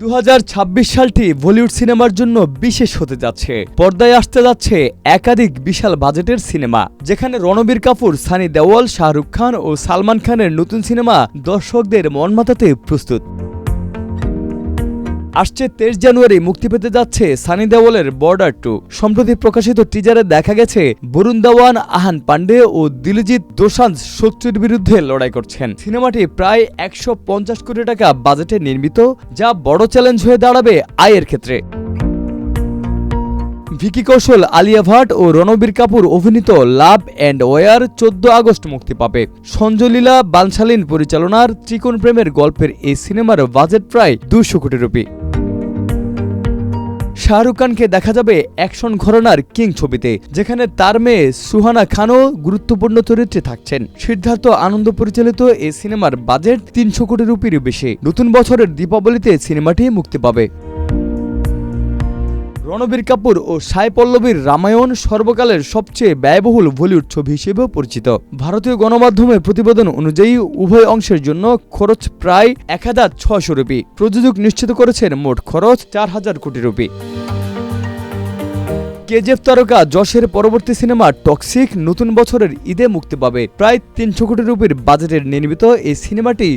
2026 সালটি বলিউড সিনেমার জন্য বিশেষ হতে যাচ্ছে। পর্দায় আসতে যাচ্ছে একাধিক বিশাল বাজেটের সিনেমা, যেখানে রণবীর কাপুর, সানি দেওয়াল, শাহরুখ খান ও সালমান খানের নতুন সিনেমা দর্শকদের মন মাতাতে প্রস্তুত। আসছে 23 জানুয়ারি মুক্তি পেতে যাচ্ছে সানি দেওয়ালের বর্ডার 2। সম্প্রতি প্রকাশিত টিজারে দেখা গেছে বরুণ ধাওয়ান, আহান পান্ডে ও দিলজিৎ দোসাঞ্জ শত্রুর বিরুদ্ধে লড়াই করছেন। সিনেমাটি প্রায় 150 কোটি টাকা বাজেটে নির্মিত, যা বড় চ্যালেঞ্জ হয়ে দাঁড়াবে আয়ের ক্ষেত্রে। ভিকি কৌশল, আলিয়া ভাট ও রণবীর কাপুর অভিনীত লাভ অ্যান্ড ওয়ার 14 আগস্ট মুক্তি পাবে। সঞ্জয় লীলা বানশালীন পরিচালনার ত্রিকোণ প্রেমের গল্পের এই সিনেমার বাজেট প্রায় 200 কোটি রুপি। শাহরুখ খানকে দেখা যাবে অ্যাকশন ঘরানার কিং ছবিতে, যেখানে তার মেয়ে সুহানা খানও গুরুত্বপূর্ণ চরিত্রে থাকছেন। সিদ্ধার্থ আনন্দ পরিচালিত এই সিনেমার বাজেট 300 কোটি রুপির বেশি। নতুন বছরের দীপাবলিতে সিনেমাটি মুক্তি পাবে। রণবীর কাপুর ও সাই পল্লবীর রামায়ণ সর্বকালের সবচেয়ে ব্যয়বহুল বলিউড ছবি হিসেবেও পরিচিত। ভারতীয় গণমাধ্যমের প্রতিবেদন অনুযায়ী উভয় অংশের জন্য খরচ প্রায় 1600 রুপি। প্রযোজক নিশ্চিত করেছেন মোট খরচ 4000 কোটি রুপি। কেজিএফ তারকা যশের পরবর্তী সিনেমা টক্সিক নতুন বছরের ঈদে মুক্তি পাবে। প্রায় 300 কোটি রুপির বাজেটের নির্মিত এই সিনেমাটি